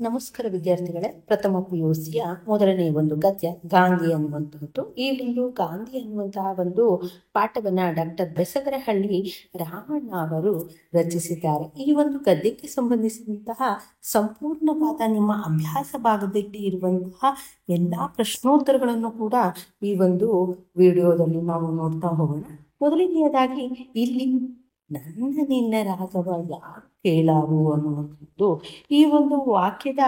ನಮಸ್ಕಾರ ವಿದ್ಯಾರ್ಥಿಗಳೇ, ಪ್ರಥಮ PUCಯ ಮೊದಲನೇ ಒಂದು ಗದ್ಯ ಗಾಂಧಿ ಅನ್ನುವಂಥದ್ದು. ಈ ಒಂದು ಗಾಂಧಿ ಅನ್ನುವಂತಹ ಒಂದು ಪಾಠವನ್ನ ಡಾಕ್ಟರ್ ಬೆಸಗರಹಳ್ಳಿ ರಾಮಣ್ಣ ಅವರು ರಚಿಸಿದ್ದಾರೆ. ಈ ಒಂದು ಗದ್ಯಕ್ಕೆ ಸಂಬಂಧಿಸಿದಂತಹ ಸಂಪೂರ್ಣವಾದ ನಿಮ್ಮ ಅಭ್ಯಾಸ ಭಾಗದಲ್ಲಿ ಇರುವಂತಹ ಎಲ್ಲಾ ಪ್ರಶ್ನೋತ್ತರಗಳನ್ನು ಕೂಡ ಈ ಒಂದು ವಿಡಿಯೋದಲ್ಲಿ ನಾವು ನೋಡ್ತಾ ಹೋಗೋಣ. ಮೊದಲನೆಯದಾಗಿ ಇಲ್ಲಿ ನನ್ನ ನಿನ್ನ ರಾಘವ ಯಾರು ಕೇಳಾರು ಅನ್ನುವಂಥದ್ದು ಈ ಒಂದು ವಾಕ್ಯದ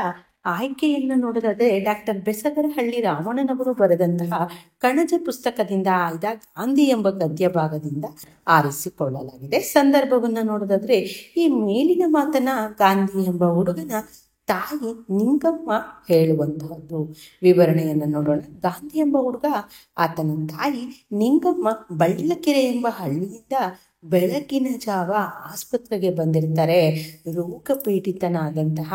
ಆಯ್ಕೆಯನ್ನು ನೋಡೋದಾದ್ರೆ ಡಾಕ್ಟರ್ ಬೆಸಗರಹಳ್ಳಿ ರಾಮಣ್ಣನವರು ಬರೆದಂತಹ ಕಣಜ ಪುಸ್ತಕದಿಂದ ಆಯ್ದ ಗಾಂಧಿ ಎಂಬ ಗದ್ಯ ಭಾಗದಿಂದ ಆರಿಸಿಕೊಳ್ಳಲಾಗಿದೆ. ಸಂದರ್ಭವನ್ನ ನೋಡೋದಾದ್ರೆ ಈ ಮೇಲಿನ ಮಾತನ್ನ ಗಾಂಧಿ ಎಂಬ ಹುಡುಗನ ತಾಯಿ ನಿಂಗಮ್ಮ ಹೇಳುವಂತಹದ್ದು. ವಿವರಣೆಯನ್ನು ನೋಡೋಣ. ಗಾಂಧಿ ಎಂಬ ಹುಡುಗ, ಆತನ ತಾಯಿ ನಿಂಗಮ್ಮ ಬಳ್ಳಕೆರೆ ಎಂಬ ಹಳ್ಳಿಯಿಂದ ಬೆಳಗಿನ ಜಾವ ಆಸ್ಪತ್ರೆಗೆ ಬಂದಿರ್ತಾರೆ. ರೋಗಪೀಡಿತನಾದಂತಹ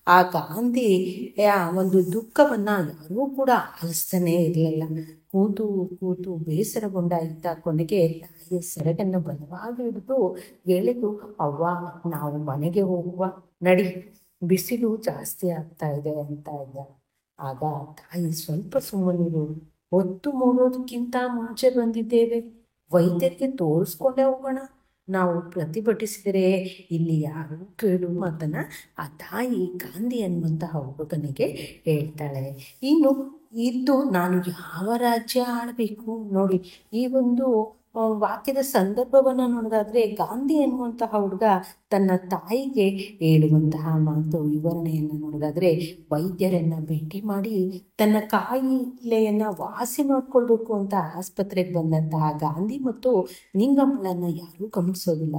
ಆ ಗಾಂಧಿಯ ಒಂದು ದುಃಖವನ್ನ ಯಾರೂ ಕೂಡ ಆಲಿಸ್ತಾನೆ ಇರಲಿಲ್ಲ. ಕೂತು ಕೂತು ಬೇಸರಗೊಂಡ ಇದ್ದ ಕೊನೆಗೆ ತಾಯಿಯ ಸೆರಗನ್ನು ಬಲವಾಗಿ ಹಿಡಿದು ಎಳೆದು, ಅವ್ವ ನಾವು ಮನೆಗೆ ಹೋಗುವ, ನಡಿ, ಬಿಸಿಲು ಜಾಸ್ತಿ ಆಗ್ತಾ ಇದೆ ಅಂತ ಇದ್ದ. ಆಗ ತಾಯಿ, ಸ್ವಲ್ಪ ಸುಮ್ಮನಿರು, ಹೊತ್ತು ಮೂಡೋದಕ್ಕಿಂತ ಮುಂಚೆ ಬಂದಿದ್ದೇವೆ, ವೈದ್ಯರಿಗೆ ತೋರಿಸ್ಕೊಂಡೇ ಹೋಗೋಣ. ನಾವು ಪ್ರತಿಭಟಿಸಿದರೆ ಇಲ್ಲಿ ಯಾರು ಕೇಳು ಮಾತನ್ನ ಆ ತಾಯಿ ಗಾಂಧಿ ಅನ್ನುವಂತಹ ಹುಡುಗನಿಗೆ ಹೇಳ್ತಾಳೆ. ಇನ್ನು ಇದ್ದು ನಾನು ಯಾವ ರಾಜ್ಯ ಆಳಬೇಕು ನೋಡಿ. ಈ ಒಂದು ವಾಕ್ಯದ ಸಂದರ್ಭವನ್ನ ನೋಡೋದಾದ್ರೆ ಗಾಂಧಿ ಎನ್ನುವಂತಹ ಹುಡುಗ ತನ್ನ ತಾಯಿಗೆ ಹೇಳುವಂತಹ ಮಾತು ವಿವರಣೆಯನ್ನು ನೋಡೋದಾದ್ರೆ, ವೈದ್ಯರನ್ನ ಭೇಟಿ ಮಾಡಿ ತನ್ನ ಕಾಯಿಲೆಯನ್ನ ವಾಸಿ ಮಾಡ್ಕೊಳ್ಬೇಕು ಅಂತ ಆಸ್ಪತ್ರೆಗೆ ಬಂದಂತಹ ಗಾಂಧಿ ಮತ್ತು ನಿಂಗಮ್ಮಳನ್ನ ಯಾರೂ ಗಮನಿಸೋದಿಲ್ಲ.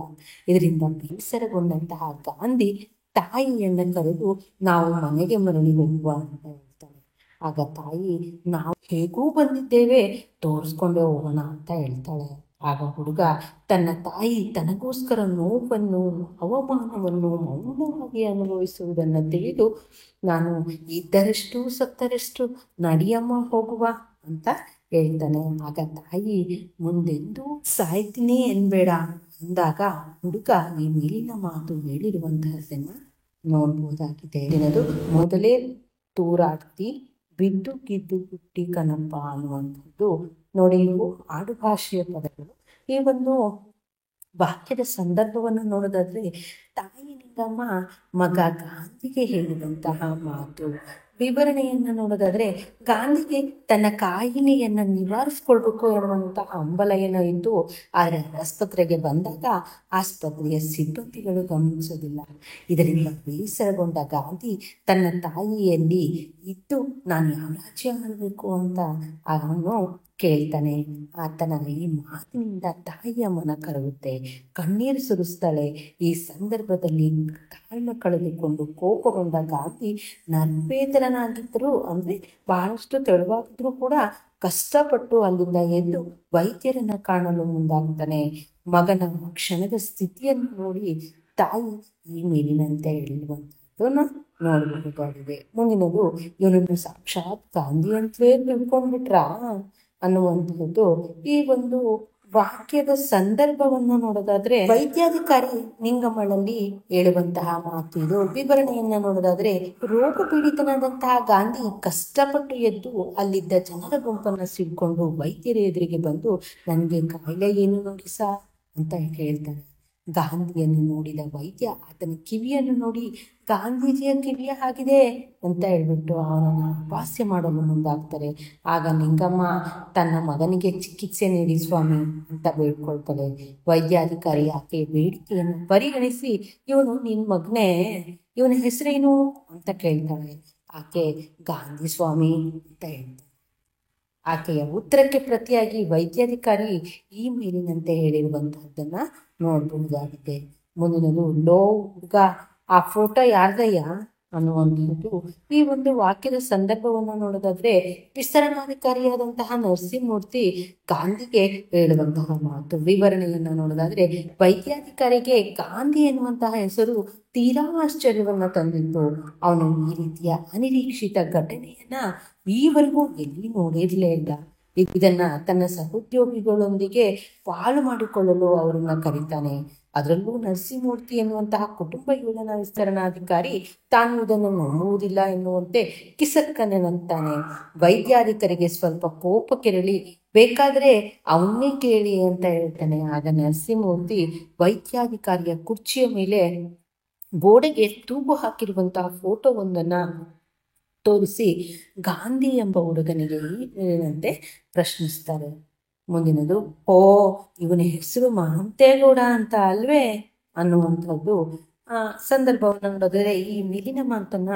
ಇದರಿಂದ ಬೇಸರಗೊಂಡಂತಹ ಗಾಂಧಿ ತಾಯಿಯನ್ನ ಕರೆದು ನಾವು ಮನೆಗೆ ಮರಳಿ ಹೋಗುವ ಅಂತ ಹೇಳ್ತಾನೆ. ಆಗ ತಾಯಿ, ನಾವು ಹೇಗೂ ಬಂದಿದ್ದೇವೆ, ತೋರಿಸ್ಕೊಂಡೇ ಹೋಗೋಣ ಅಂತ ಹೇಳ್ತಾಳೆ. ಆಗ ಹುಡುಗ ತನ್ನ ತಾಯಿ ತನಗೋಸ್ಕರ ನೋವನ್ನು ಅವಮಾನವನ್ನು ಮೌನವಾಗಿ ಅನುಭವಿಸುವುದನ್ನು ತಿಳಿದು, ನಾನು ಇದ್ದರಷ್ಟು ಸತ್ತರಷ್ಟು, ನಡಿಯಮ್ಮ ಹೋಗುವ ಅಂತ ಹೇಳ್ತಾನೆ. ಆಗ ತಾಯಿ, ಮುಂದೆಂದೂ ಸಾಯ್ತೀನಿ ಎನ್ಬೇಡ ಅಂದಾಗ ಹುಡುಗ ಈ ಮೇಲಿನ ಮಾತು ಹೇಳಿರುವಂತಹದನ್ನ ನೋಡ್ಬೋದಾಗಿದೆ. ದಿನದು ಮೊದಲೇ ತೂರಾಡ್ತಿ ಬಿದ್ದು ಗಿದ್ದು ಹುಟ್ಟಿ ಕಣಪ್ಪ ಅನ್ನುವಂಥದ್ದು ನೋಡಿ. ಇವು ಆಡುಭಾಷೆಯ ಪದಗಳು. ಈ ಒಂದು ವಾಕ್ಯದ ಸಂದರ್ಭವನ್ನು ನೋಡೋದಾದ್ರೆ ತಾಯಿ ನಿಂಗಮ್ಮ ಮಗ ಗಾಂಧಿಗೆ ಹೇಳಿದಂತಹ ಮಾತು. ವಿವರಣೆಯನ್ನು ನೋಡೋದಾದ್ರೆ ಗಾಂಧಿಗೆ ತನ್ನ ಕಾಯಿಲೆಯನ್ನ ನಿವಾರಿಸ್ಕೊಳ್ಬೇಕು ಎನ್ನುವಂತಹ ಹಂಬಲ ಏನೋ ಇದ್ದು, ಆದರೆ ಆಸ್ಪತ್ರೆಗೆ ಬಂದಾಗ ಆಸ್ಪತ್ರೆಯ ಸಿಬ್ಬಂದಿಗಳು ಗಮನಿಸೋದಿಲ್ಲ. ಇದರಿಂದ ಬೇಸರಗೊಂಡ ಗಾಂಧಿ ತನ್ನ ತಾಯಿಯಲ್ಲಿ ಇದ್ದು ನಾನು ಯಾವ ರಾಜ್ಯ ಮಾಡಬೇಕು ಅಂತ ಅವನು ಕೇಳ್ತಾನೆ. ಆತನ ಈ ಮಾತಿನಿಂದ ತಾಯಿಯ ಮನ ಕರಗುತ್ತೆ, ಕಣ್ಣೀರು ಸುರಿಸ್ತಾಳೆ. ಈ ಸಂದರ್ಭದಲ್ಲಿ ಕಾರಣ ಕಳೆದುಕೊಂಡು ಕೋಪಗೊಂಡ ಗಾಂಧಿ ನಿರ್ವೇದನಾಗಿದ್ದರು, ಅಂದ್ರೆ ಬಹಳಷ್ಟು ತೆಳುವಾಗಿದ್ರು ಕೂಡ ಕಷ್ಟಪಟ್ಟು ಅಲ್ಲಿಂದ ಎದ್ದು ವೈದ್ಯರನ್ನ ಕಾಣಲು ಮುಂದಾಗ್ತಾನೆ. ಮಗನ ಕ್ಷಣದ ಸ್ಥಿತಿಯನ್ನು ನೋಡಿ ತಾಯಿ ಈ ಮೇಲಿನಂತೆ ಹೇಳುವಂಥದ್ದನ್ನು ನೋಡಬಹುದಾಗಿದೆ. ಮುಂದಿನದು, ಇವನನ್ನು ಸಾಕ್ಷಾತ್ ಗಾಂಧಿ ಅಂತಲೇ ತಿಳ್ಕೊಂಡ್ಬಿಟ್ರಾ ಅನ್ನುವಂಥದ್ದು. ಈ ಒಂದು ವಾಕ್ಯದ ಸಂದರ್ಭವನ್ನು ನೋಡೋದಾದ್ರೆ ವೈದ್ಯಾಧಿಕಾರಿ ನಿಂಗಮ್ಮಳಲ್ಲಿ ಹೇಳುವಂತಹ ಮಾತು ಇದು. ವಿವರಣೆಯನ್ನ ನೋಡೋದಾದ್ರೆ, ರೋಗ ಪೀಡಿತನಾದಂತಹ ಗಾಂಧಿ ಕಷ್ಟಪಟ್ಟು ಎದ್ದು ಅಲ್ಲಿದ್ದ ಜನರ ಗುಂಪನ್ನ ಸಿಡ್ಕೊಂಡು ವೈದ್ಯರ ಎದುರಿಗೆ ಬಂದು, ನನಗೆ ಕಾಯಿಲೆ ಏನು ನೋಡಿ ಸಾ ಅಂತ ಹೇಳ್ತಾನೆ. ಗಾಂಧಿಯನ್ನು ನೋಡಿದ ವೈದ್ಯ ಆತನ ಕಿವಿಯನ್ನು ನೋಡಿ, ಗಾಂಧೀಜಿಯ ಕಿವಿಯ ಆಗಿದೆ ಅಂತ ಹೇಳ್ಬಿಟ್ಟು ಅವನನ್ನು ಹಾಸ್ಯ ಮಾಡಲು ಮುಂದಾಗ್ತಾರೆ. ಆಗ ನಿಂಗಮ್ಮ ತನ್ನ ಮಗನಿಗೆ ಚಿಕಿತ್ಸೆ ನೀಡಿ ಸ್ವಾಮಿ ಅಂತ ಬೇಡ್ಕೊಳ್ತಾಳೆ. ವೈದ್ಯಾಧಿಕಾರಿ ಆಕೆ ಬೇಡಿಕೆಯನ್ನು ಪರಿಗಣಿಸಿ, ಇವನು ನಿನ್ನ ಮಗನೇ, ಇವನ ಹೆಸರೇನು ಅಂತ ಕೇಳ್ತಾಳೆ. ಆಕೆ ಗಾಂಧಿ ಸ್ವಾಮಿ ಅಂತ ಹೇಳ್ತಾಳೆ. ಆಕೆಯ ಉತ್ತರಕ್ಕೆ ಪ್ರತಿಯಾಗಿ ವೈದ್ಯಾಧಿಕಾರಿ ಈ ಮೇಲಿನಂತೆ ಹೇಳಿರುವಂತಹದ್ದನ್ನ ನೋಡಬಹುದಾಗಿದೆ. ಮುಂದಿನದು, ಲೋ ಹುಡುಗ ಆ ಫೋಟೋ ಯಾರ್ದಯ್ಯ ಅನ್ನುವಂಥದ್ದು. ಈ ಒಂದು ವಾಕ್ಯದ ಸಂದರ್ಭವನ್ನು ನೋಡೋದಾದ್ರೆ ವಿಸ್ತರಣಾಧಿಕಾರಿಯಾದಂತಹ ನರಸಿಂಹಮೂರ್ತಿ ಗಾಂಧಿಗೆ ಹೇಳುವಂತಹ ಮಾತು. ವಿವರಣೆಯನ್ನು ನೋಡೋದಾದ್ರೆ ವೈದ್ಯಾಧಿಕಾರಿಗೆ ಗಾಂಧಿ ಎನ್ನುವಂತಹ ಹೆಸರು ತೀರಾ ಆಶ್ಚರ್ಯವನ್ನ ತಂದಿತ್ತು. ಅವನು ಈ ರೀತಿಯ ಅನಿರೀಕ್ಷಿತ ಘಟನೆಯನ್ನ ಈವರೆಗೂ ಎಲ್ಲಿ ನೋಡಿರಲೇ ಇಲ್ಲ. ಇದನ್ನ ತನ್ನ ಸಹೋದ್ಯೋಗಿಗಳೊಂದಿಗೆ ಪಾಲು ಮಾಡಿಕೊಳ್ಳಲು ಅವರನ್ನ ಕರೀತಾನೆ. ಅದರಲ್ಲೂ ನರಸಿಂಹಮೂರ್ತಿ ಎನ್ನುವಂತಹ ಕುಟುಂಬ ಯೋಜನಾ ವಿಸ್ತರಣಾಧಿಕಾರಿ ತಾನು ಇದನ್ನು ನಂಬುವುದಿಲ್ಲ ಎನ್ನುವಂತೆ ಕಿಸಕ್ಕನಂತಾನೆ. ವೈದ್ಯಾಧಿಕಾರಿಗೆ ಸ್ವಲ್ಪ ಕೋಪ ಕೆರಳಿ, ಬೇಕಾದರೆ ಅವನ್ನೇ ಕೇಳಿ ಅಂತ ಹೇಳ್ತಾನೆ. ಆಗ ನರಸಿಂಹಮೂರ್ತಿ ವೈದ್ಯಾಧಿಕಾರಿಯ ಕುರ್ಚಿಯ ಮೇಲೆ ಗೋಡೆಗೆ ತೂಗು ಹಾಕಿರುವಂತಹ ಫೋಟೋವೊಂದನ್ನು ತೋರಿಸಿ ಗಾಂಧಿ ಎಂಬ ಹುಡುಗನಿಗೆ ಏನಂತೆ ಪ್ರಶ್ನಿಸ್ತಾರೆ. ಮುಂದಿನದು, ಓ ಇವನ ಹೆಸರು ಮಹಂತೇಗೌಡ ಅಂತ ಅಲ್ವೇ ಅನ್ನುವಂಥದ್ದು ಸಂದರ್ಭವನ್ನು ನೋಡಿದ್ರೆ ಈ ಮೇಲಿನ ಮಾತನ್ನ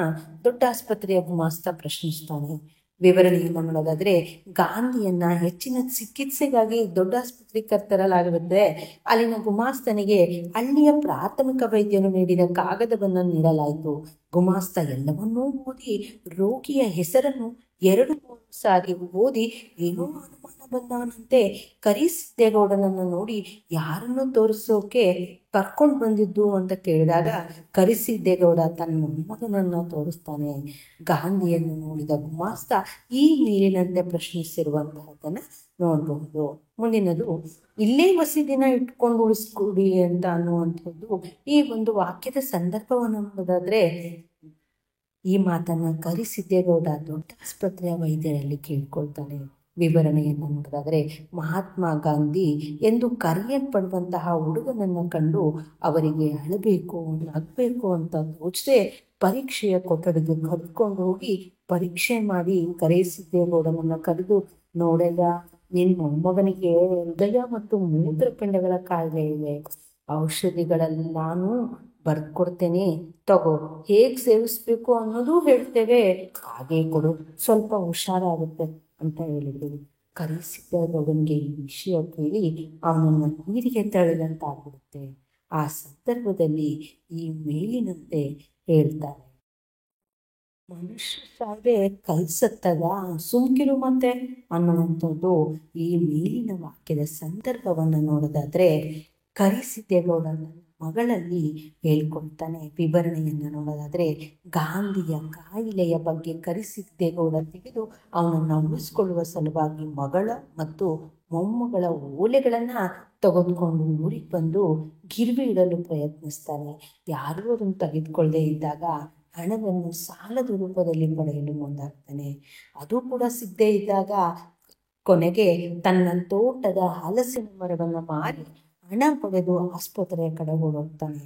ದೊಡ್ಡ ಆಸ್ಪತ್ರೆಯ ಗುಮಾಸ್ತ ಪ್ರಶ್ನಿಸ್ತಾನೆ. ವಿವರಣೆಯನ್ನು ನೋಡೋದಾದ್ರೆ, ಗಾಂಧಿಯನ್ನ ಹೆಚ್ಚಿನ ಚಿಕಿತ್ಸೆಗಾಗಿ ದೊಡ್ಡ ಆಸ್ಪತ್ರೆಗೆ ಕರೆತರಲಾಗುತ್ತೆ. ಅಲ್ಲಿನ ಗುಮಾಸ್ತನಿಗೆ ಹಳ್ಳಿಯ ಪ್ರಾಥಮಿಕ ವೈದ್ಯನು ನೀಡಿದ ಕಾಗದವನ್ನು ನೀಡಲಾಯಿತು. ಗುಮಾಸ್ತ ಎಲ್ಲವನ್ನೂ ಓದಿ ರೋಗಿಯ ಹೆಸರನ್ನು 2-3 ಸಾರಿ ಓದಿ ಏನೋ ಅನುಮಾನ ಬಂದವನಂತೆ ಕರಿಸಿದ್ದೇಗೌಡನನ್ನು ನೋಡಿ ಯಾರನ್ನು ತೋರಿಸೋಕೆ ಕರ್ಕೊಂಡು ಬಂದಿದ್ದು ಅಂತ ಕೇಳಿದಾಗ ಕರಿಸಿದ್ದೇಗೌಡ ತನ್ನ ಮೊಮ್ಮಗನನ್ನು ತೋರಿಸ್ತಾನೆ. ಗಾಂಧಿಯನ್ನು ನೋಡಿದ ಗುಮಾಸ್ತ ಈ ಮೇಲಿನಂತೆ ಪ್ರಶ್ನಿಸಿರುವಂತಹದ್ದನ್ನು ನೋಡಬಹುದು. ಮುಂದಿನದು, ಇಲ್ಲೇ ದಿನ ಇಟ್ಕೊಂಡು ಉಳಿಸ್ಕೊಡಿ ಅಂತ ಅನ್ನುವಂಥದ್ದು ಈ ಒಂದು ವಾಕ್ಯದ ಸಂದರ್ಭವನ್ನು ನೋಡೋದಾದ್ರೆ, ಈ ಮಾತನ್ನ ಕರಿಸಿದ್ದೇಗೌಡ ದೊಡ್ಡ ಆಸ್ಪತ್ರೆಯ ವೈದ್ಯರಲ್ಲಿ ಕೇಳ್ಕೊಳ್ತಾನೆ. ವಿವರಣೆಯನ್ನು ನೋಡೋದಾದ್ರೆ, ಮಹಾತ್ಮ ಗಾಂಧಿ ಎಂದು ಕರೆಯಲ್ಪಡುವಂತಹ ಹುಡುಗನನ್ನು ಕಂಡು ಅವರಿಗೆ ಅಳಬೇಕು ನಗಬೇಕು ಅಂತ ತೋಚದೆ ಪರೀಕ್ಷೆಯ ಕೊಠಡಿಗೆ ಕರೆದುಕೊಂಡು ಹೋಗಿ ಪರೀಕ್ಷೆ ಮಾಡಿ ಕರೆಸಿದ್ದೇಗೌಡನನ್ನು ಕರೆದು, ನೋಡಯ್ಯ, ನಿನ್ನ ಮೊಮ್ಮಗನಿಗೆ ಹೃದಯ ಮತ್ತು ಮೂತ್ರಪಿಂಡಗಳ ಕಾಯಿಲೆ ಇದೆ, ಔಷಧಿಗಳಲ್ಲಿ ನಾನು ಬರ್ಕೊಡ್ತೇನೆ, ತಗೋ, ಹೇಗೆ ಸೇವಿಸ್ಬೇಕು ಅನ್ನೋದು ಹೇಳ್ತೇವೆ, ಹಾಗೆ ಕೊಡು, ಸ್ವಲ್ಪ ಹುಷಾರಾಗುತ್ತೆ ಅಂತ ಹೇಳಿದ್ರು. ಕರೆಸಿದ್ದೇಗೌಡನಿಗೆ ಈ ವಿಷಯ ಕೇಳಿ ಅವನನ್ನು ನೀರಿಗೆ ತಳ್ಳಿದಂತಾಗ್ಬಿಡುತ್ತೆ. ಆ ಸಂದರ್ಭದಲ್ಲಿ ಈ ಮೇಲಿನಂತೆ ಹೇಳ್ತಾರೆ, ಮನುಷ್ಯ ಸಾವೇ ಕಲ್ಸತ್ತದ ಸುಮ್ಕಿರು ಮತ್ತೆ ಅನ್ನುವಂಥದ್ದು ಈ ಮೇಲಿನ ವಾಕ್ಯದ ಸಂದರ್ಭವನ್ನು ನೋಡೋದಾದ್ರೆ ಕರಿಸಿದ್ದೇಗೌಡನ ಮಗಳಲ್ಲಿ ಹೇಳ್ಕೊಡ್ತಾನೆ. ವಿವರಣೆಯನ್ನು ನೋಡೋದಾದ್ರೆ, ಗಾಂಧಿಯ ಕಾಯಿಲೆಯ ಬಗ್ಗೆ ಕರಿಸಿದ್ದೇಗೌಡ ತಿಳಿದು ಅವನನ್ನು ಉಳಿಸ್ಕೊಳ್ಳುವ ಸಲುವಾಗಿ ಮಗಳ ಮತ್ತು ಮೊಮ್ಮಗಳ ಓಲೆಗಳನ್ನು ತೆಗೆದುಕೊಂಡು ಊರಿಗೆ ಬಂದು ಗಿರ್ವಿ ಇಡಲು ಪ್ರಯತ್ನಿಸ್ತಾನೆ. ಯಾರೂ ಅದನ್ನು ತೆಗೆದುಕೊಳ್ಳದೆ ಇದ್ದಾಗ ಹಣವನ್ನು ಸಾಲದ ರೂಪದಲ್ಲಿ ಪಡೆಯಲು ಮುಂದಾಗ್ತಾನೆ. ಅದು ಕೂಡ ಸಿಗದೇ ಇದ್ದಾಗ ಕೊನೆಗೆ ತನ್ನ ತೋಟದ ಹಲಸಿನ ಮರವನ್ನು ಮಾರಿ ಹಣ ಪಡೆದು ಆಸ್ಪತ್ರೆಯ ಕಡೆ ಓಡೋಗ್ತಾನೆ.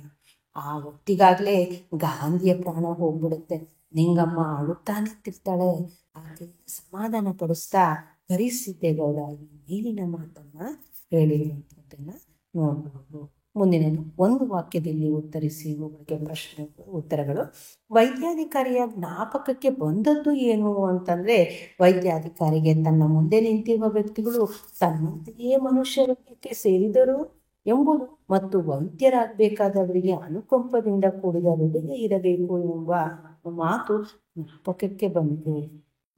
ಆ ಹೊತ್ತಿಗಾಗಲೇ ಗಾಂಧಿಯ ಪ್ರಾಣ ಹೋಗ್ಬಿಡುತ್ತೆ. ನಿಂಗಮ್ಮ ಅಳುತ್ತಾನೆ ತಿರ್ತಾಳೆ. ಆಕೆ ಸಮಾಧಾನ ಪಡಿಸ್ತಾ ಕರಿಸಿದ್ದೇಗೌಡ ಈ ಮೇಲಿನ ಮಾತನ್ನ ಹೇಳಿರುವಂಥದ್ದನ್ನ ನೋಡಬಹುದು. ಮುಂದಿನದು, ಒಂದು ವಾಕ್ಯದಲ್ಲಿ ಉತ್ತರಿಸಿ ಒಬ್ಬರಿಗೆ ಪ್ರಶ್ನೆ ಉತ್ತರಗಳು. ವೈದ್ಯಾಧಿಕಾರಿಯ ಜ್ಞಾಪಕಕ್ಕೆ ಬಂದದ್ದು ಏನು ಅಂತಂದ್ರೆ, ವೈದ್ಯಾಧಿಕಾರಿಗೆ ತನ್ನ ಮುಂದೆ ನಿಂತಿರುವ ವ್ಯಕ್ತಿಗಳು ತನ್ನಂತೆಯೇ ಮನುಷ್ಯರಿಗೆ ಸೇರಿದರು ಎಂಬುದು ಮತ್ತು ವೈದ್ಯರಾಗಬೇಕಾದವರಿಗೆ ಅನುಕಂಪದಿಂದ ಕೂಡಿದ ಹೃದಯ ಇರಬೇಕು ಎಂಬ ಮಾತು ಜ್ಞಾಪಕಕ್ಕೆ ಬಂತು.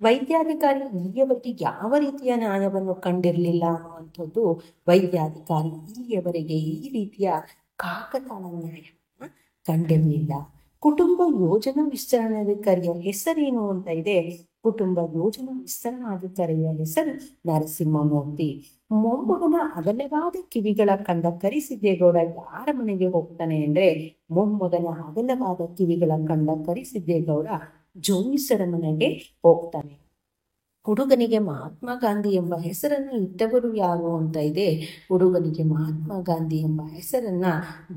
ವೈದ್ಯಾಧಿಕಾರಿ ಇಲ್ಲಿಯವರೆಗೆ ಯಾವ ರೀತಿಯ ನ್ಯಾಯವನ್ನು ಕಂಡಿರಲಿಲ್ಲ ಅನ್ನುವಂಥದ್ದು. ವೈದ್ಯಾಧಿಕಾರಿ ಇಲ್ಲಿಯವರೆಗೆ ಈ ರೀತಿಯ ಕಾಕತಾಳ ನ್ಯಾಯವನ್ನು ಕಂಡಿರಲಿಲ್ಲ. ಕುಟುಂಬ ಯೋಜನಾ ವಿಸ್ತರಣಾಧಿಕಾರಿಯ ಹೆಸರೇನು ಅಂತ ಇದೆ. ಕುಟುಂಬ ಯೋಜನಾ ವಿಸ್ತರಣಾಧಿಕಾರಿಯ ಹೆಸರು ನರಸಿಂಹಮೂರ್ತಿ. ಮೊಮ್ಮಗನ ಅಗಲವಾದ ಕಿವಿಗಳ ಕಂಡ ಕರಿಸಿದ್ದೇಗೌಡ ಯಾರ ಮನೆಗೆ ಹೋಗ್ತಾನೆ ಅಂದ್ರೆ, ಮೊಮ್ಮಗನ ಅಗಲವಾದ ಕಿವಿಗಳ ಕಂಡ ಕರಿಸಿದ್ದೇಗೌಡ ಜೋಯಿಸರ ಮನೆಗೆ ಹೋಗ್ತಾನೆ. ಹುಡುಗನಿಗೆ ಮಹಾತ್ಮ ಗಾಂಧಿ ಎಂಬ ಹೆಸರನ್ನು ಇಟ್ಟವರು ಯಾರು ಅಂತ ಇದೆ. ಹುಡುಗನಿಗೆ ಮಹಾತ್ಮ ಗಾಂಧಿ ಎಂಬ ಹೆಸರನ್ನ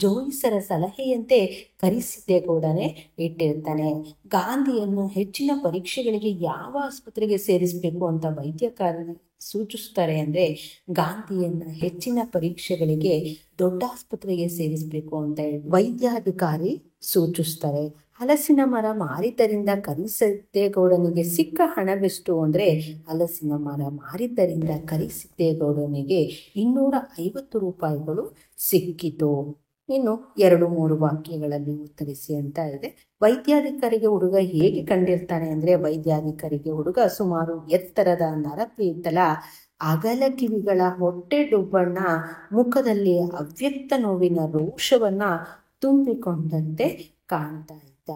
ಜೋಯಿಸರ ಸಲಹೆಯಂತೆ ಕರಿಸಿದ್ದೇಗೌಡನೇ ಇಟ್ಟಿರ್ತಾನೆ. ಗಾಂಧಿಯನ್ನು ಹೆಚ್ಚಿನ ಪರೀಕ್ಷೆಗಳಿಗೆ ಯಾವ ಆಸ್ಪತ್ರೆಗೆ ಸೇರಿಸಬೇಕು ಅಂತ ವೈದ್ಯಕಾರರು ಸೂಚಿಸ್ತಾರೆ ಅಂದ್ರೆ, ಗಾಂಧಿಯನ್ನ ಹೆಚ್ಚಿನ ಪರೀಕ್ಷೆಗಳಿಗೆ ದೊಡ್ಡ ಆಸ್ಪತ್ರೆಗೆ ಸೇರಿಸಬೇಕು ಅಂತ ಹೇಳಿ ವೈದ್ಯಾಧಿಕಾರಿ ಸೂಚಿಸ್ತಾರೆ. ಹಲಸಿನ ಮರ ಮಾರಿದ್ದರಿಂದ ಕರಿಸಿದ್ದೇಗೌಡನಿಗೆ ಸಿಕ್ಕ ಹಣವೆಷ್ಟು ಅಂದ್ರೆ, ಹಲಸಿನ ಮರ ಮಾರಿದ್ದರಿಂದ ಕರಿಸಿದ್ದೇಗೌಡನಿಗೆ 250 ರೂಪಾಯಿಗಳು ಸಿಕ್ಕಿತು. ಇನ್ನು 2-3 ವಾಕ್ಯಗಳಲ್ಲಿ ಉತ್ತರಿಸಿ ಅಂತ ಇದೆ. ವೈದ್ಯಾಧಿಕಾರಿಗೆ ಹುಡುಗ ಹೇಗೆ ಕಂಡಿರ್ತಾನೆ ಅಂದ್ರೆ, ವೈದ್ಯಾಧಿಕಾರಿಗೆ ಹುಡುಗ ಸುಮಾರು ಎತ್ತರದ ನರಪೀತಲ, ಅಗಲ ಕಿವಿಗಳ, ಹೊಟ್ಟೆ ಡುಬ್ಬಣ್ಣ, ಮುಖದಲ್ಲಿ ಅವ್ಯಕ್ತ ನೋವಿನ ರೋಷವನ್ನ ತುಂಬಿಕೊಂಡಂತೆ ಕಾಣ್ತಾ ಇದ್ದ.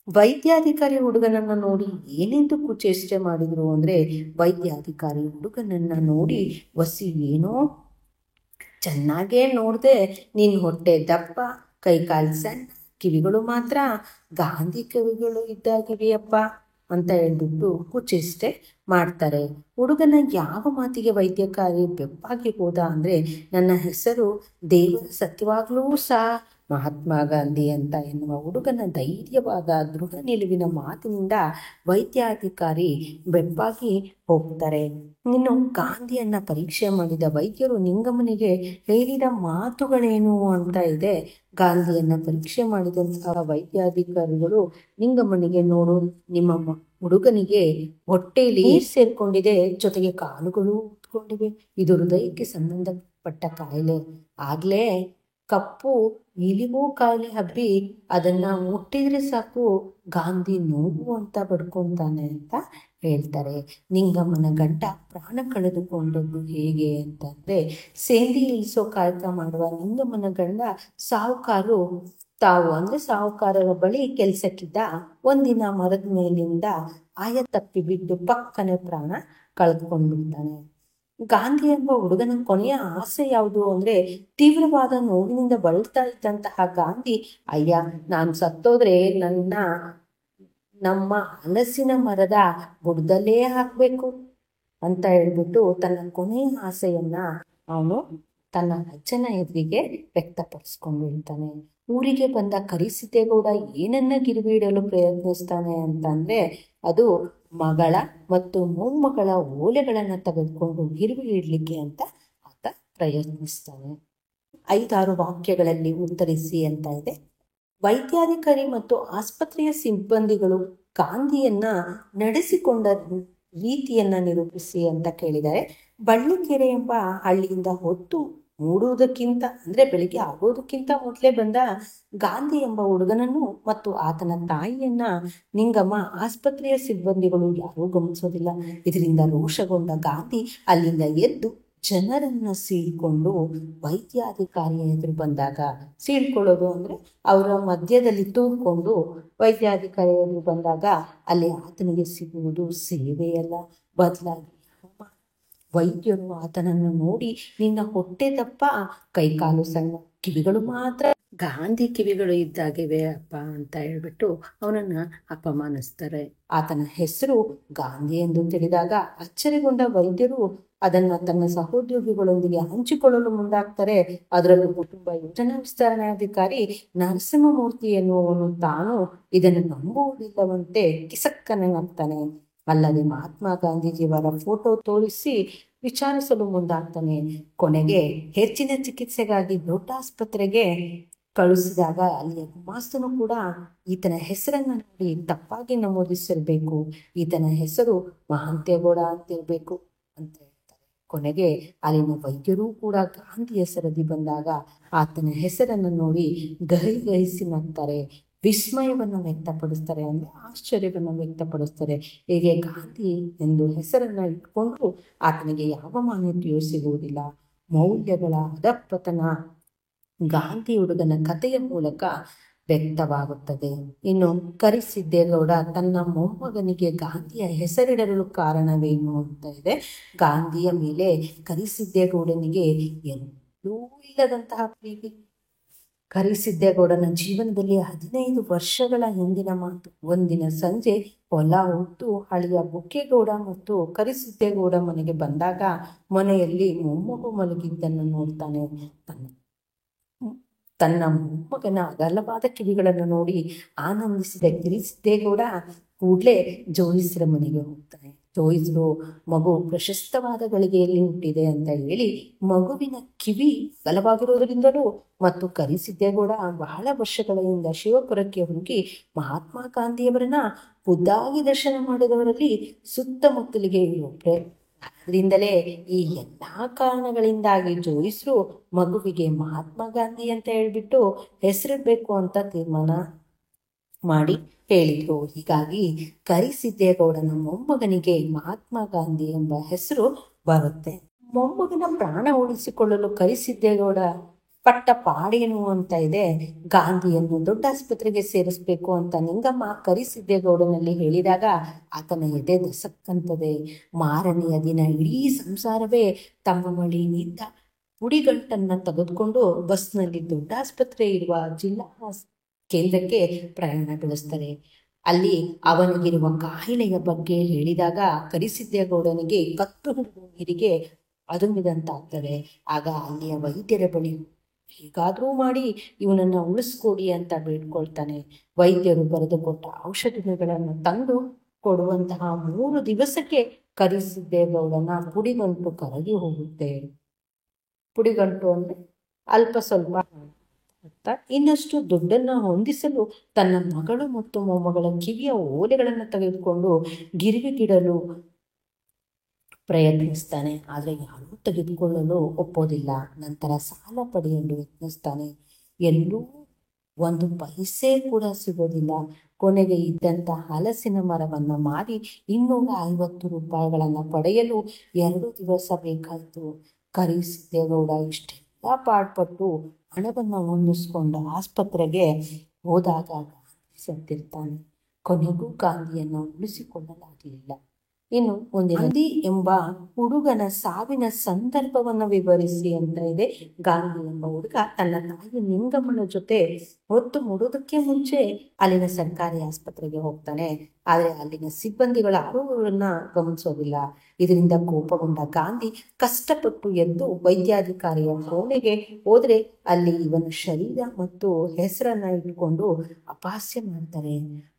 ವೈದ್ಯಾಧಿಕಾರಿ ಹುಡುಗನನ್ನ ನೋಡಿ ಏನೆಂದು ಕುಚೇಷ್ಟೆ ಮಾಡಿದ್ರು ಅಂದ್ರೆ, ವೈದ್ಯಾಧಿಕಾರಿ ಹುಡುಗನನ್ನ ನೋಡಿ ವಸಿ ಏನೋ ಚೆನ್ನಾಗೇ ನೋಡ್ದೆ ನಿನ್ನ ಹೊಟ್ಟೆ ದಪ್ಪ, ಕೈಕಾಲು ಸಣ್ಣ, ಕಿವಿಗಳು ಮಾತ್ರ ಗಾಂಧಿ ಕಿವಿಗಳು ಇದ್ದಾಗಿವೆಯಪ್ಪ ಅಂತ ಹೇಳ್ಬಿಟ್ಟು ಕುಚೇಷ್ಟೆ ಮಾಡ್ತಾರೆ. ಹುಡುಗನ ಯಾವ ಮಾತಿಗೆ ವೈದ್ಯಕಾರಿ ಬೆಪ್ಪಾಗಿ ಹೋದ ಅಂದರೆ, ನನ್ನ ಹೆಸರು ದೇವರ ಸತ್ಯವಾಗ್ಲೂ ಸಹ ಮಹಾತ್ಮ ಗಾಂಧಿ ಅಂತ ಎನ್ನುವ ಹುಡುಗನ ಧೈರ್ಯವಾದ ದೃಢ ನಿಲುವಿನ ಮಾತಿನಿಂದ ವೈದ್ಯಾಧಿಕಾರಿ ಬೆಪ್ಪಾಗಿ ಹೋಗ್ತಾರೆ. ಇನ್ನು ಗಾಂಧಿಯನ್ನ ಪರೀಕ್ಷೆ ಮಾಡಿದ ವೈದ್ಯರು ನಿಂಗಮ್ಮನಿಗೆ ಹೇಳಿದ ಮಾತುಗಳೇನು ಅಂತ ಇದೆ. ಗಾಂಧಿಯನ್ನ ಪರೀಕ್ಷೆ ಮಾಡಿದಂತಹ ವೈದ್ಯಾಧಿಕಾರಿಗಳು ನಿಂಗಮ್ಮನಿಗೆ, ನೋಡು, ನಿಮ್ಮ ಹುಡುಗನಿಗೆ ಹೊಟ್ಟೆಯಲ್ಲಿ ನೀರು ಸೇರ್ಕೊಂಡಿದೆ, ಜೊತೆಗೆ ಕಾಲುಗಳು ಉತ್ಕೊಂಡಿವೆ, ಇದು ಹೃದಯಕ್ಕೆ ಸಂಬಂಧಪಟ್ಟ ಕಾಯಿಲೆ. ಆಗ್ಲೇ ಕಪ್ಪು ಇಲಿಗೂ ಕಾಯಿಲೆ ಹಬ್ಬಿ ಅದನ್ನ ಮುಟ್ಟಿದ್ರೆ ಸಾಕು ಗಾಂಧಿ ನೋವು ಅಂತ ಬಡ್ಕೊಂತಾನೆ ಅಂತ ಹೇಳ್ತಾರೆ. ನಿಂಗಮ್ಮನ ಗಂಡ ಪ್ರಾಣ ಕಳೆದುಕೊಂಡದ್ದು ಹೇಗೆ ಅಂತಂದ್ರೆ, ಸೇಂದಿ ಇಳಿಸೋ ಕಾಯಕ ಮಾಡುವ ನಿಂಗಮ್ಮನ ಗಂಡ ಸಾಹುಕಾರರ ಬಳಿ ಕೆಲ್ಸಕ್ಕಿದ್ದ. ಒಂದಿನ ಮರದ ಮೇಲಿಂದ ಆಯ ತಪ್ಪಿ ಬಿದ್ದು ಪಕ್ಕನೆ ಪ್ರಾಣ ಕಳೆದುಕೊಂಡ್ಬಿಡ್ತಾನೆ. ಗಾಂಧಿ ಎಂಬ ಹುಡುಗನ ಕೊನೆಯ ಆಸೆ ಯಾವುದು ಅಂದ್ರೆ, ತೀವ್ರವಾದ ನೋವಿನಿಂದ ಬಳಲ್ತಾ ಇದ್ದಂತಹ ಗಾಂಧಿ, ಅಯ್ಯ, ನಾನು ಸತ್ತೋದ್ರೆ ನಮ್ಮ ಹಲಸಿನ ಮರದ ಬುಡದಲ್ಲೇ ಹಾಕ್ಬೇಕು ಅಂತ ಹೇಳ್ಬಿಟ್ಟು ತನ್ನ ಕೊನೆಯ ಆಸೆಯನ್ನ ಅವನು ತನ್ನ ಅಜ್ಜನ ಎದುರಿಗೆ ವ್ಯಕ್ತಪಡಿಸ್ಕೊಂಡಿರ್ತಾನೆ. ಊರಿಗೆ ಬಂದ ಕರಿಸಿದ್ದೇಗೌಡ ಏನನ್ನ ಗಿರಿವಿ ಇಡಲು ಪ್ರಯತ್ನಿಸ್ತಾನೆ ಅಂತಂದ್ರೆ, ಅದು ಮಗಳ ಮತ್ತು ಮೊಮ್ಮಗಳ ಓಲೆಗಳನ್ನ ತೆಗೆದುಕೊಂಡು ಗಿರಿವಿ ಇಡ್ಲಿಕ್ಕೆ ಅಂತ ಆತ ಪ್ರಯತ್ನಿಸ್ತಾನೆ. 5-6 ವಾಕ್ಯಗಳಲ್ಲಿ ಉತ್ತರಿಸಿ ಅಂತ ಇದೆ. ವೈದ್ಯಾಧಿಕಾರಿ ಮತ್ತು ಆಸ್ಪತ್ರೆಯ ಸಿಬ್ಬಂದಿಗಳು ಗಾಂಧಿಯನ್ನ ನಡೆಸಿಕೊಂಡ ರೀತಿಯನ್ನ ನಿರೂಪಿಸಿ ಅಂತ ಕೇಳಿದ್ದಾರೆ. ಬಳ್ಳಿಕೆರೆ ಎಂಬ ಹಳ್ಳಿಯಿಂದ ಹೊತ್ತು ಮೂಡುವುದಕ್ಕಿಂತ ಅಂದ್ರೆ ಬೆಳಿಗ್ಗೆ ಆಗೋದಕ್ಕಿಂತ ಮೊದಲೇ ಬಂದ ಗಾಂಧಿ ಎಂಬ ಹುಡುಗನನ್ನು ಮತ್ತು ಆತನ ತಾಯಿಯನ್ನ ನಿಂಗಮ್ಮ ಆಸ್ಪತ್ರೆಯ ಸಿಬ್ಬಂದಿಗಳು ಯಾರೂ ಗಮನಿಸೋದಿಲ್ಲ. ಇದರಿಂದ ರೋಷಗೊಂಡ ಗಾಂಧಿ ಅಲ್ಲಿಂದ ಎದ್ದು ಜನರನ್ನ ಸೀಳ್ಕೊಂಡು ವೈದ್ಯಾಧಿಕಾರಿಯ ಎದುರು ಬಂದಾಗ, ಸೀಳ್ಕೊಳ್ಳೋದು ಅಂದ್ರೆ ಅವರ ಮಧ್ಯದಲ್ಲಿ ತೂಕೊಂಡು ವೈದ್ಯಾಧಿಕಾರಿ ಎದುರು ಬಂದಾಗ ಅಲ್ಲಿ ಆತನಿಗೆ ಸಿಗುವುದು ಸೇವೆಯಲ್ಲ, ಬದಲಾಗಿ ವೈದ್ಯರು ಆತನನ್ನು ನೋಡಿ, ನಿನ್ನ ಹೊಟ್ಟೆ ದಪ್ಪ, ಕೈಕಾಲು ಸಣ್ಣ, ಕಿವಿಗಳು ಮಾತ್ರ ಗಾಂಧಿ ಕಿವಿಗಳು ಇದ್ದಾಗಿವೆ ಅಪ್ಪ ಅಂತ ಹೇಳ್ಬಿಟ್ಟು ಅವನನ್ನ ಅಪಮಾನಿಸ್ತಾರೆ. ಆತನ ಹೆಸರು ಗಾಂಧಿ ಎಂದು ತಿಳಿದಾಗ ಅಚ್ಚರಿಗೊಂಡ ವೈದ್ಯರು ಅದನ್ನ ತನ್ನ ಸಹೋದ್ಯೋಗಿಗಳೊಂದಿಗೆ ಹಂಚಿಕೊಳ್ಳಲು ಮುಂದಾಗ್ತಾರೆ. ಅದರಲ್ಲೂ ಕುಟುಂಬ ಯೋಜನಾ ವಿಸ್ತರಣಾಧಿಕಾರಿ ನರಸಿಂಹಮೂರ್ತಿ ಎನ್ನುವನು ತಾನು ಇದನ್ನು ನಂಬುವುದಿಲ್ಲವಂತೆ ಕಿಸಕ್ಕನಾಗ್ತಾನೆ. ಅಲ್ಲದೆ ಮಹಾತ್ಮ ಗಾಂಧೀಜಿಯವರ ಫೋಟೋ ತೋರಿಸಿ ವಿಚಾರಿಸಲು ಮುಂದಾಗ್ತಾನೆ. ಕೊನೆಗೆ ಹೆಚ್ಚಿನ ಚಿಕಿತ್ಸೆಗಾಗಿ ದೊಡ್ಡ ಆಸ್ಪತ್ರೆಗೆ ಕಳುಹಿಸಿದಾಗ ಅಲ್ಲಿಯ ಗುಮಾಸ್ತನು ಕೂಡ ಈತನ ಹೆಸರನ್ನ ನೋಡಿ ತಪ್ಪಾಗಿ ನಮೂದಿಸಿರ್ಬೇಕು, ಈತನ ಹೆಸರು ಮಹಾಂತೇಗೌಡ ಅಂತಿರ್ಬೇಕು ಅಂತ ಹೇಳ್ತಾರೆ. ಕೊನೆಗೆ ಅಲ್ಲಿನ ವೈದ್ಯರೂ ಕೂಡ ಗಾಂಧಿ ಹೆಸರದಿ ಬಂದಾಗ ಆತನ ಹೆಸರನ್ನು ನೋಡಿ ಗಹಿಸಿ ನಗ್ತಾರೆ, ವಿಸ್ಮಯವನ್ನು ವ್ಯಕ್ತಪಡಿಸ್ತಾರೆ, ಅಂದ್ರೆ ಆಶ್ಚರ್ಯವನ್ನು ವ್ಯಕ್ತಪಡಿಸ್ತಾರೆ. ಹೀಗೆ ಗಾಂಧಿ ಎಂದು ಹೆಸರನ್ನ ಇಟ್ಕೊಂಡು ಆತನಿಗೆ ಯಾವ ಮಾನ್ಯತೆಯೂ ಸಿಗುವುದಿಲ್ಲ. ಮೌಲ್ಯಗಳ ಅಧಪತನ ಗಾಂಧಿ ಹುಡುಗನ ಕಥೆಯ ಮೂಲಕ ವ್ಯಕ್ತವಾಗುತ್ತದೆ. ಇನ್ನು ಕರಿಸಿದ್ದೇಗೌಡ ತನ್ನ ಮೊಮ್ಮಗನಿಗೆ ಗಾಂಧಿಯ ಹೆಸರಿಡಲು ಕಾರಣವೇನು ಅಂತ ಇದೆ. ಗಾಂಧಿಯ ಮೇಲೆ ಕರಿಸಿದ್ದೇಗೌಡನಿಗೆ ಎಲ್ಲೂ ಇಲ್ಲದಂತಹ ಪ್ರೀತಿ. ಕರಿಸಿದ್ದೇಗೌಡನ ಜೀವನದಲ್ಲಿ 15 ವರ್ಷಗಳ ಹಿಂದಿನ ಮಾತು. ಒಂದಿನ ಸಂಜೆ ಹೊಲ ಹೊತ್ತು ಅಳಿಯ ಬುಕ್ಕೇಗೌಡ ಮತ್ತು ಕರಿಸಿದ್ದೇಗೌಡ ಮನೆಗೆ ಬಂದಾಗ ಮನೆಯಲ್ಲಿ ಮೊಮ್ಮಗು ಮಲಗಿದ್ದನ್ನು ನೋಡ್ತಾನೆ. ತನ್ನ ಮೊಮ್ಮಗನ ಅಗಲವಾದ ಕಿವಿಗಳನ್ನು ನೋಡಿ ಆನಂದಿಸಿದ ಕರಿಸಿದ್ದೇಗೌಡ ಕೂಡಲೇ ಜೋಯಿಸ್ರ ಮನೆಗೆ ಹೋಗ್ತಾನೆ. ಜೋಯಿಸ್ರು ಮಗು ಪ್ರಶಸ್ತವಾದ ಗಳಿಗೆಯಲ್ಲಿ ಹುಟ್ಟಿದೆ ಅಂತ ಹೇಳಿ ಮಗುವಿನ ಕಿವಿ ಬಲವಾಗಿರೋದ್ರಿಂದಲೂ ಮತ್ತು ಕರಿಸಿದ್ದೇಗೌಡ ಬಹಳ ವರ್ಷಗಳಿಂದ ಶಿವಪುರಕ್ಕೆ ಹೋಗಿ ಮಹಾತ್ಮ ಗಾಂಧಿಯವರನ್ನ ಖುದ್ದಾಗಿ ದರ್ಶನ ಮಾಡಿದವರಲ್ಲಿ ಸುತ್ತಮುತ್ತಲಿಗೆ ಒಬ್ಬರೇ. ಆದ್ರಿಂದಲೇ ಈ ಎಲ್ಲಾ ಕಾರಣಗಳಿಂದಾಗಿ ಜೋಯಿಸ್ರು ಮಗುವಿಗೆ ಮಹಾತ್ಮ ಗಾಂಧಿ ಅಂತ ಹೇಳ್ಬಿಟ್ಟು ಹೆಸರಿಡ್ಬೇಕು ಅಂತ ತೀರ್ಮಾನ ಮಾಡಿ ಹೇಳಿದ್ರು. ಹೀಗಾಗಿ ಕರಿಸಿದ್ದೇಗೌಡನ ಮೊಮ್ಮಗನಿಗೆ ಮಹಾತ್ಮ ಗಾಂಧಿ ಎಂಬ ಹೆಸರು ಬರುತ್ತೆ. ಮೊಮ್ಮಗನ ಪ್ರಾಣ ಉಳಿಸಿಕೊಳ್ಳಲು ಕರಿಸಿದ್ದೇಗೌಡ ಪಟ್ಟ ಪಾಡೇನು ಅಂತ ಇದೆ. ಗಾಂಧಿಯನ್ನು ದೊಡ್ಡ ಆಸ್ಪತ್ರೆಗೆ ಸೇರಿಸಬೇಕು ಅಂತ ನಿಂಗಮ್ಮ ಕರಿಸಿದ್ದೇಗೌಡನಲ್ಲಿ ಹೇಳಿದಾಗ ಆತನ ಎದೆ ದಸಕ್ಕಂತದೆ. ಮಾರನೆಯ ದಿನ ಇಡೀ ಸಂಸಾರವೇ ತಮ್ಮ ಬಳಿ ನಿಂತ ಪುಡಿಗಂಟನ್ನ ತೆಗೆದುಕೊಂಡು ಬಸ್ನಲ್ಲಿ ದೊಡ್ಡ ಆಸ್ಪತ್ರೆ ಇರುವ ಜಿಲ್ಲಾ ಕೇಂದ್ರಕ್ಕೆ ಪ್ರಯಾಣ ಬೆಳೆಸ್ತಾರೆ. ಅಲ್ಲಿ ಅವನಿಗಿರುವ ಕಾಯಿಲೆಯ ಬಗ್ಗೆ ಹೇಳಿದಾಗ ಕರಿಸಿದ್ದೇಗೌಡನಿಗೆ ಕತ್ತು ಹಿಡಿದು ನೀರಿಗೆ ಅದುಮಿದಂತಾಗ್ತದೆ. ಆಗ ಅಲ್ಲಿಯ ವೈದ್ಯರ ಬಳಿ ಹೇಗಾದರೂ ಮಾಡಿ ಇವನನ್ನು ಉಳಿಸ್ಕೊಡಿ ಅಂತ ಬೇಡ್ಕೊಳ್ತಾನೆ. ವೈದ್ಯರು ಬರೆದುಕೊಟ್ಟ ಔಷಧಿಗಳನ್ನು ತಂದು ಕೊಡುವಂತಹ 3 ದಿವಸಕ್ಕೆ ಕರಿಸಿದ್ದೇಗೌಡನ ಪುಡಿಗಂಟು ಕರಗಿ ಹೋಗುತ್ತೆ. ಪುಡಿಗಂಟು ಅಂದರೆ ಅಲ್ಪ ಸ್ವಲ್ಪ ಅರ್ಥ. ಇನ್ನಷ್ಟು ದುಡ್ಡನ್ನು ಹೊಂದಿಸಲು ತನ್ನ ಮಗಳು ಮತ್ತು ಮೊಮ್ಮಗಳ ಕಿವಿಯ ಓಲೆಗಳನ್ನು ತೆಗೆದುಕೊಂಡು ಗಿರಿವಿಗಿಡಲು ಪ್ರಯತ್ನಿಸ್ತಾನೆ. ಆದರೆ ಯಾರೂ ತೆಗೆದುಕೊಳ್ಳಲು ಒಪ್ಪೋದಿಲ್ಲ. ನಂತರ ಸಾಲ ಪಡೆಯಲು ಯತ್ನಿಸ್ತಾನೆ. ಎಲ್ಲೂ ಒಂದು ಪೈಸೆ ಕೂಡ ಸಿಗೋದಿಲ್ಲ. ಕೊನೆಗೆ ಇದ್ದಂಥ ಹಲಸಿನ ಮರವನ್ನು ಮಾರಿ 250 ರೂಪಾಯಿಗಳನ್ನು ಪಡೆಯಲು 2 ದಿವಸ ಬೇಕಾಯಿತು. ಕರಿಸಿದ್ದೇಗೌಡ ಇಷ್ಟೆಲ್ಲ ಪಾಡ್ಪಟ್ಟು ಹಣವನ್ನು ಹೊಂದಿಸ್ಕೊಂಡು ಆಸ್ಪತ್ರೆಗೆ ಹೋದಾಗ ಗಾಂಧಿ ಸತ್ತಿರ್ತಾನೆ. ಕೊನೆಗೂ ಗಾಂಧಿಯನ್ನು ಉಳಿಸಿಕೊಳ್ಳಲಾಗಲಿಲ್ಲ. ಇನ್ನು ಮುಂದೆ ಗಾಂಧಿ ಎಂಬ ಹುಡುಗನ ಸಾವಿನ ಸಂದರ್ಭವನ್ನು ವಿವರಿಸಿ ಅಂತ ಇದೆ. ಗಾಂಧಿ ಎಂಬ ಹುಡುಗ ತನ್ನ ತಾಯಿ ನಿಂಗಮ್ಮನ ಜೊತೆ ಹೊತ್ತು ಮುಡುವುದಕ್ಕೆ ಮುಂಚೆ ಅಲ್ಲಿನ ಸರ್ಕಾರಿ ಆಸ್ಪತ್ರೆಗೆ ಹೋಗ್ತಾನೆ. ಆದರೆ ಅಲ್ಲಿನ ಸಿಬ್ಬಂದಿಗಳು ಅವರನ್ನ ಗಮನಿಸೋದಿಲ್ಲ. ಇದರಿಂದ ಕೋಪಗೊಂಡ ಗಾಂಧಿ ಕಷ್ಟಪಟ್ಟು ಎದ್ದು ವೈದ್ಯಾಧಿಕಾರಿಯ ಕೋಣೆಗೆ ಹೋದರೆ ಅಲ್ಲಿ ಇವನ ಶರೀರ ಮತ್ತು ಹೆಸರನ್ನ ಇಟ್ಕೊಂಡು ಅಪಹಾಸ್ಯ ಮಾಡ್ತಾರೆ.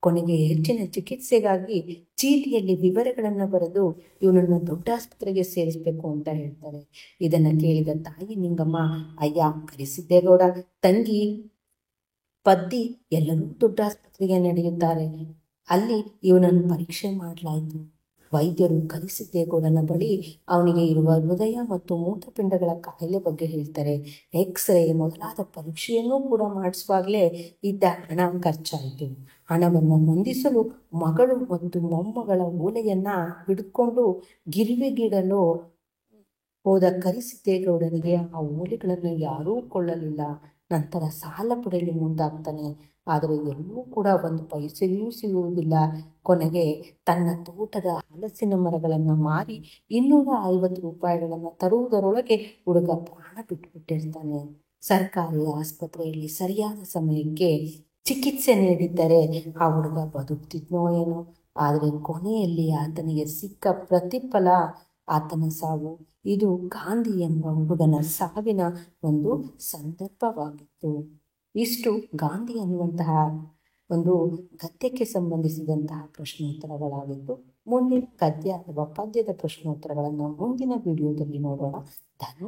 ಕೊನೆಗೆ ಹೆಚ್ಚಿನ ಚಿಕಿತ್ಸೆಗಾಗಿ ಚೀಟಿಯಲ್ಲಿ ವಿವರಗಳನ್ನು ಬರೆದು ಇವನನ್ನು ದೊಡ್ಡ ಆಸ್ಪತ್ರೆಗೆ ಸೇರಿಸಬೇಕು ಅಂತ ಹೇಳ್ತಾರೆ. ಇದನ್ನು ಕೇಳಿದ ತಾಯಿ ನಿಂಗಮ್ಮ, ಅಯ್ಯ ಕರಿಸಿದ್ದೇಗೌಡ, ತಂಗಿ ಪದ್ದಿ ಎಲ್ಲರೂ ದೊಡ್ಡ ಆಸ್ಪತ್ರೆಗೆ ನಡೆಯುತ್ತಾರೆ. ಅಲ್ಲಿ ಇವನನ್ನು ಪರೀಕ್ಷೆ ಮಾಡಲಾಯಿತು. ವೈದ್ಯರು ಕರಿಸಿದ್ದೇಗೌಡನ ಬಳಿ ಅವನಿಗೆ ಇರುವ ಹೃದಯ ಮತ್ತು ಮೂತ್ರಪಿಂಡಗಳ ಕಾಯಿಲೆ ಬಗ್ಗೆ ಹೇಳ್ತಾರೆ. ಎಕ್ಸ್ರೇ ಮೊದಲಾದ ಪರೀಕ್ಷೆಯನ್ನೂ ಕೂಡ ಮಾಡಿಸುವಾಗಲೇ ಇದ್ದ ಹಣ ಖರ್ಚಾಯಿತು. ಹಣವನ್ನು ಹೊಂದಿಸಲು ಮಗಳು ಮತ್ತು ಮೊಮ್ಮಗಳ ಓಲೆಯನ್ನು ಹಿಡ್ಕೊಂಡು ಗಿರಿವಿಗಿಡಲು ಹೋದ ಕರಿಸಿದ್ದೇಗೌಡನಿಗೆ ಆ ಓಲೆಗಳನ್ನು ಯಾರೂ ಕೊಳ್ಳಲಿಲ್ಲ. ನಂತರ ಸಾಲ ಪಡೆಯಲು ಮುಂದಾಗ್ತಾನೆ. ಆದರೆ ಎಲ್ಲೂ ಕೂಡ ಒಂದು ಪೈಸೆಯೂ ಸಿಗುವುದಿಲ್ಲ. ಕೊನೆಗೆ ತನ್ನ ತೋಟದ ಹಲಸಿನ ಮರಗಳನ್ನು ಮಾರಿ 250 ರೂಪಾಯಿಗಳನ್ನು ತರುವುದರೊಳಗೆ ಹುಡುಗ ಪ್ರಾಣ ಬಿಟ್ಟುಬಿಟ್ಟಿರ್ತಾನೆ. ಸರ್ಕಾರಿ ಆಸ್ಪತ್ರೆಯಲ್ಲಿ ಸರಿಯಾದ ಸಮಯಕ್ಕೆ ಚಿಕಿತ್ಸೆ ನೀಡಿದ್ದರೆ ಆ ಹುಡುಗ ಬದುಕ್ತಿದ್ನೋ ಏನೋ. ಆದರೆ ಕೊನೆಯಲ್ಲಿ ಆತನಿಗೆ ಸಿಕ್ಕ ಪ್ರತಿಫಲ ಆತನ ಸಾವು. ಇದು ಗಾಂಧಿ ಎಂಬ ಹುಡುಗನ ಸಾವಿನ ಒಂದು ಸಂದರ್ಭವಾಗಿತ್ತು. ಇಷ್ಟು ಗಾಂಧಿ ಅನ್ನುವಂತಹ ಒಂದು ಗದ್ಯಕ್ಕೆ ಸಂಬಂಧಿಸಿದಂತಹ ಪ್ರಶ್ನೋತ್ತರಗಳಾಗಿತ್ತು. ಮುಂದಿನ ಗದ್ಯ ಅಥವಾ ಪದ್ಯದ ಪ್ರಶ್ನೋತ್ತರಗಳನ್ನು ಮುಂದಿನ ವಿಡಿಯೋದಲ್ಲಿ ನೋಡೋಣ. ಧನ್ಯವಾದ.